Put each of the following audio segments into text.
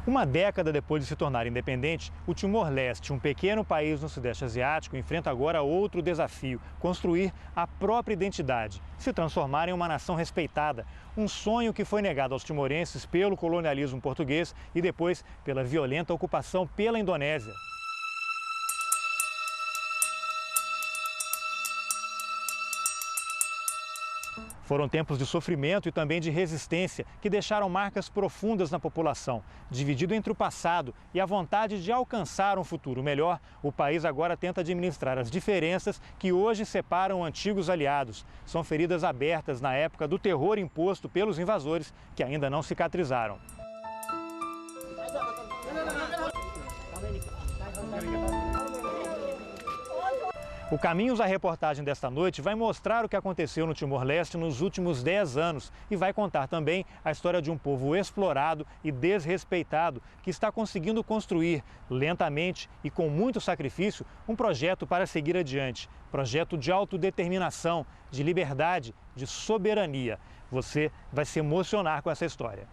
Uma década depois de se tornar independente, o Timor-Leste, um pequeno país no Sudeste Asiático, enfrenta agora outro desafio: construir a própria identidade, se transformar em uma nação respeitada. Um sonho que foi negado aos timorenses pelo colonialismo português e depois pela violenta ocupação pela Indonésia. Foram tempos de sofrimento e também de resistência que deixaram marcas profundas na população. Dividido entre o passado e a vontade de alcançar um futuro melhor, o país agora tenta administrar as diferenças que hoje separam antigos aliados. São feridas abertas na época do terror imposto pelos invasores que ainda não cicatrizaram. O Caminhos, a reportagem desta noite, vai mostrar o que aconteceu no Timor-Leste nos últimos 10 anos e vai contar também a história de um povo explorado e desrespeitado que está conseguindo construir, lentamente e com muito sacrifício, um projeto para seguir adiante. Projeto de autodeterminação, de liberdade, de soberania. Você vai se emocionar com essa história.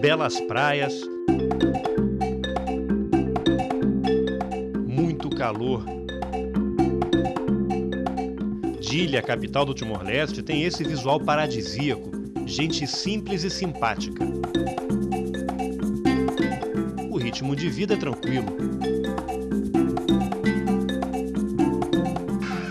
Belas praias, muito calor. Dili, a capital do Timor-Leste, tem esse visual paradisíaco, gente simples e simpática. O ritmo de vida é tranquilo.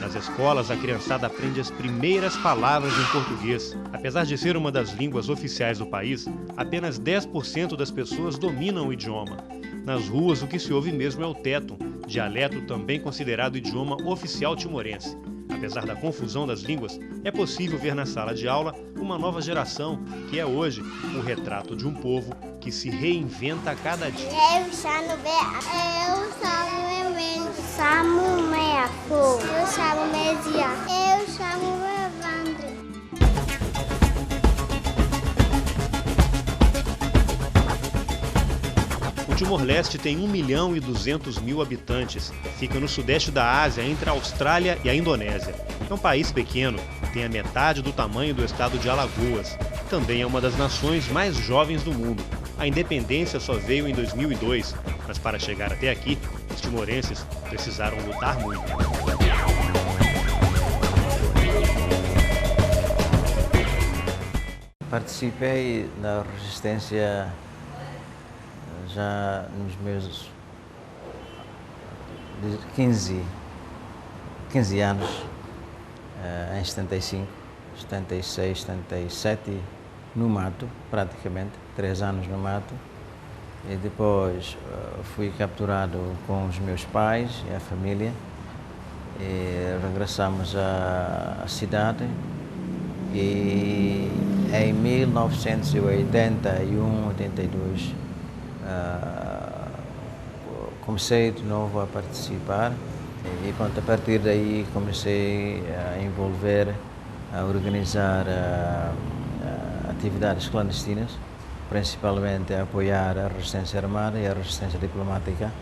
Nas escolas, a criançada aprende as primeiras palavras em português. Apesar de ser uma das línguas oficiais do país, apenas 10% das pessoas dominam o idioma. Nas ruas, o que se ouve mesmo é o tétum, dialeto também considerado idioma oficial timorense. Apesar da confusão das línguas, é possível ver na sala de aula uma nova geração, que é hoje o retrato de um povo que se reinventa a cada dia. O Timor-Leste tem 1.200.000 habitantes. Fica no sudeste da Ásia, entre a Austrália e a Indonésia. É um país pequeno, tem a metade do tamanho do estado de Alagoas. Também é uma das nações mais jovens do mundo. A independência só veio em 2002, mas para chegar até aqui, os timorenses precisaram lutar muito. Participei na resistência já nos meus 15 anos, em 75, 76, 77, no mato, praticamente, 3 anos no mato. E depois fui capturado com os meus pais e a família e regressamos à cidade. E em 1981, 82, comecei de novo a participar e pronto, a partir daí comecei a envolver, a organizar atividades clandestinas, principalmente a apoiar a resistência armada e a resistência diplomática.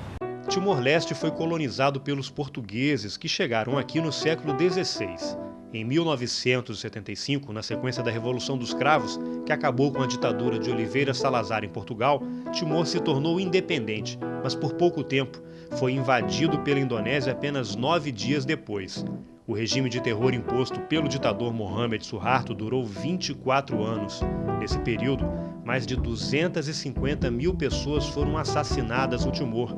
Timor-Leste foi colonizado pelos portugueses que chegaram aqui no século XVI. Em 1975, na sequência da Revolução dos Cravos, que acabou com a ditadura de Oliveira Salazar em Portugal, Timor se tornou independente, mas por pouco tempo. Foi invadido pela Indonésia apenas 9 dias depois. O regime de terror imposto pelo ditador Mohamed Suharto durou 24 anos. Nesse período, mais de 250.000 pessoas foram assassinadas no Timor.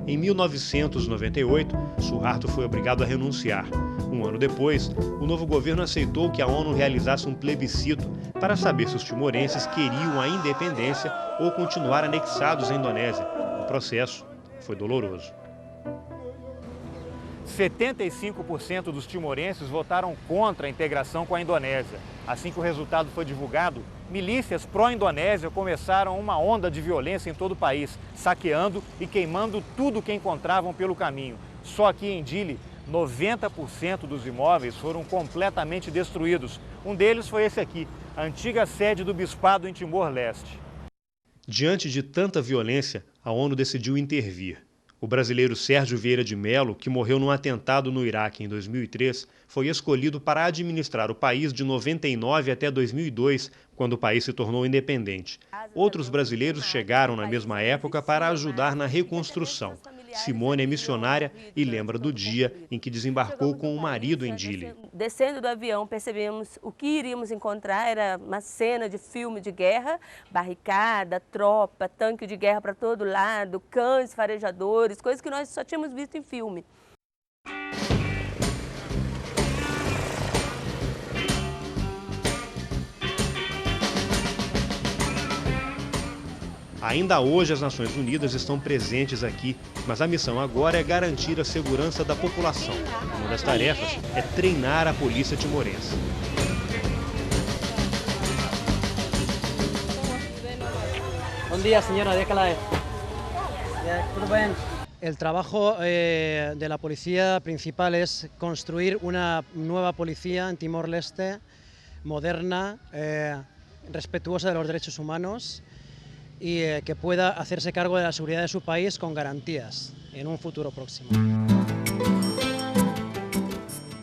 Em 1998, Suharto foi obrigado a renunciar. Um ano depois, o novo governo aceitou que a ONU realizasse um plebiscito para saber se os timorenses queriam a independência ou continuar anexados à Indonésia. O processo foi doloroso. 75% dos timorenses votaram contra a integração com a Indonésia. Assim que o resultado foi divulgado, milícias pró-Indonésia começaram uma onda de violência em todo o país, saqueando e queimando tudo que encontravam pelo caminho. Só aqui em Dili, 90% dos imóveis foram completamente destruídos. Um deles foi esse aqui, a antiga sede do bispado em Timor-Leste. Diante de tanta violência, a ONU decidiu intervir. O brasileiro Sérgio Vieira de Mello, que morreu num atentado no Iraque em 2003, foi escolhido para administrar o país de 99 até 2002, quando o país se tornou independente. Outros brasileiros chegaram na mesma época para ajudar na reconstrução. Simone é missionária e lembra do dia em que desembarcou com o marido em Dili. Descendo do avião, percebemos o que iríamos encontrar era uma cena de filme de guerra, barricada, tropa, tanque de guerra para todo lado, cães farejadores, coisas que nós só tínhamos visto em filme. Ainda hoje as Nações Unidas estão presentes aqui, mas a missão agora é garantir a segurança da população. Uma das tarefas é treinar a polícia timorense. Bom dia, senhora, déjala aí. Tudo bem? El trabajo de la policía principal es construir una nueva policía en Timor-Leste, moderna, respetuosa de los derechos humanos y que pueda hacerse cargo de la seguridad de su país con garantías en un futuro próximo.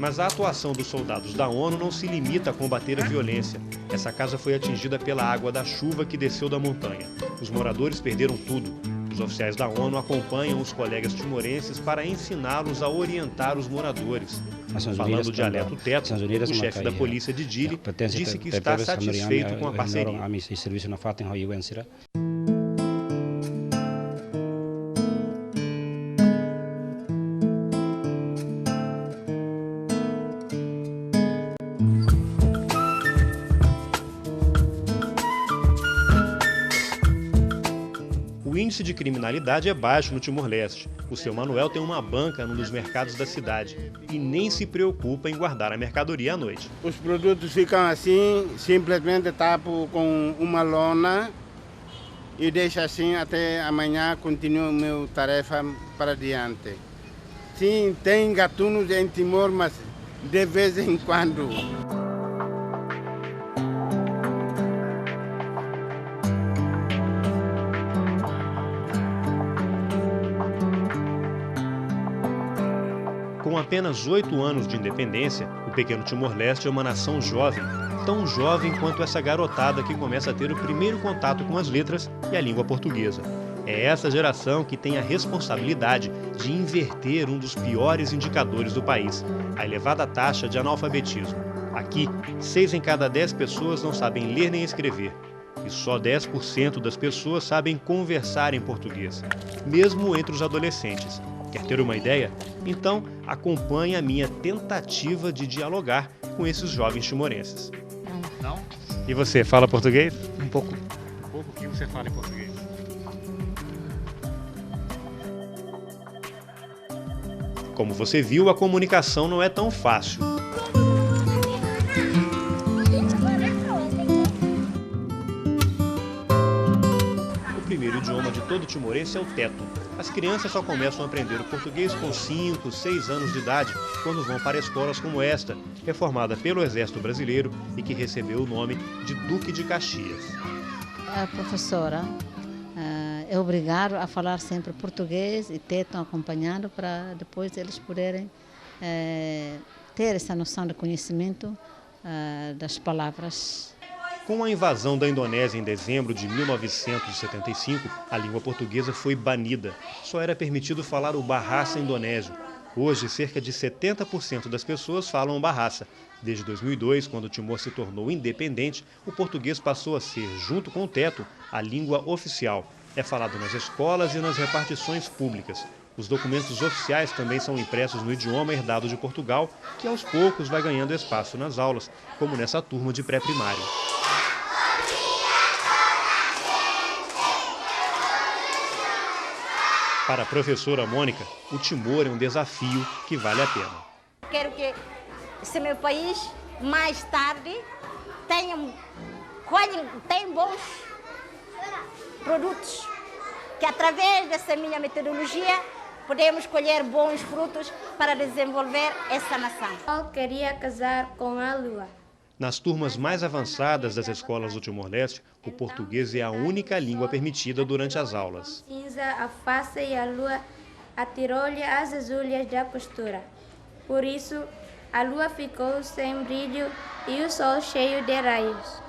Mas a atuação dos soldados da ONU não se limita a combater a violência. Essa casa foi atingida pela água da chuva que desceu da montanha. Os moradores perderam tudo. Os oficiais da ONU acompanham os colegas timorenses para ensiná-los a orientar os moradores. Falando o dialeto teto, o chefe da polícia de Dili disse que está satisfeito com a parceria. O índice de criminalidade é baixo no Timor-Leste. O seu Manuel tem uma banca num dos mercados da cidade e nem se preocupa em guardar a mercadoria à noite. Os produtos ficam assim, simplesmente tapo com uma lona e deixo assim até amanhã, continuo a minha tarefa para diante. Sim, tem gatunos em Timor, mas de vez em quando. Com apenas 8 anos de independência, o pequeno Timor-Leste é uma nação jovem, tão jovem quanto essa garotada que começa a ter o primeiro contato com as letras e a língua portuguesa. É essa geração que tem a responsabilidade de inverter um dos piores indicadores do país, a elevada taxa de analfabetismo. Aqui, 6 em cada 10 pessoas não sabem ler nem escrever. E só 10% das pessoas sabem conversar em português, mesmo entre os adolescentes. Quer ter uma ideia? Então, acompanhe a minha tentativa de dialogar com esses jovens timorenses. Não? E você, fala português? Um pouco. Um pouco? O que você fala em português? Como você viu, a comunicação não é tão fácil. O primeiro idioma de todo timorense é o teto. As crianças só começam a aprender o português com 5, 6 anos de idade, quando vão para escolas como esta, reformada pelo Exército Brasileiro e que recebeu o nome de Duque de Caxias. A professora é obrigada a falar sempre português e tentam acompanhando para depois eles poderem ter essa noção de conhecimento das palavras. Com a invasão da Indonésia em dezembro de 1975, a língua portuguesa foi banida. Só era permitido falar o Bahasa indonésio. Hoje, cerca de 70% das pessoas falam Bahasa. Desde 2002, quando o Timor se tornou independente, o português passou a ser, junto com o teto, a língua oficial. É falado nas escolas e nas repartições públicas. Os documentos oficiais também são impressos no idioma herdado de Portugal, que aos poucos vai ganhando espaço nas aulas, como nessa turma de pré-primário. Para a professora Mônica, o Timor é um desafio que vale a pena. Quero que esse meu país, mais tarde, tenha bons produtos, que através dessa minha metodologia podemos colher bons frutos para desenvolver essa nação. Eu queria casar com a lua. Nas turmas mais avançadas das escolas do Timor-Leste, o português é a única língua permitida durante as aulas. Cinza, a face e a lua atirou-lhe as agulhas da costura. Por isso, a lua ficou sem brilho e o sol cheio de raios.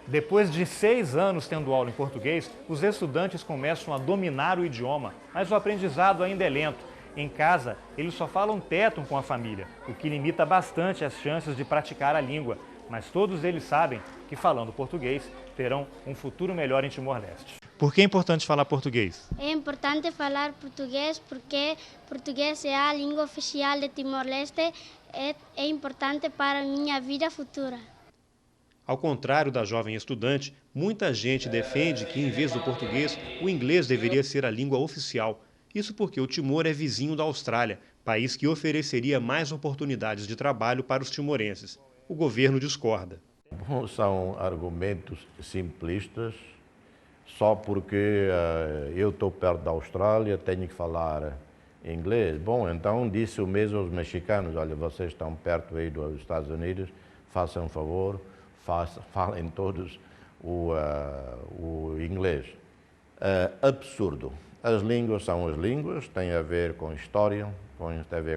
Depois de 6 anos tendo aula em português, os estudantes começam a dominar o idioma, mas o aprendizado ainda é lento. Em casa, eles só falam téton com a família, o que limita bastante as chances de praticar a língua. Mas todos eles sabem que, falando português, terão um futuro melhor em Timor-Leste. Por que é importante falar português? É importante falar português porque português é a língua oficial de Timor-Leste e é importante para a minha vida futura. Ao contrário da jovem estudante, muita gente defende que, em vez do português, o inglês deveria ser a língua oficial. Isso porque o Timor é vizinho da Austrália, país que ofereceria mais oportunidades de trabalho para os timorenses. O governo discorda. Bom, são argumentos simplistas, só porque eu estou perto da Austrália, tenho que falar inglês. Bom, então disse o mesmo aos mexicanos: olha, vocês estão perto aí dos Estados Unidos, façam um favor, falem todos o inglês. Absurdo. As línguas são as línguas, têm a ver com história, têm a ver com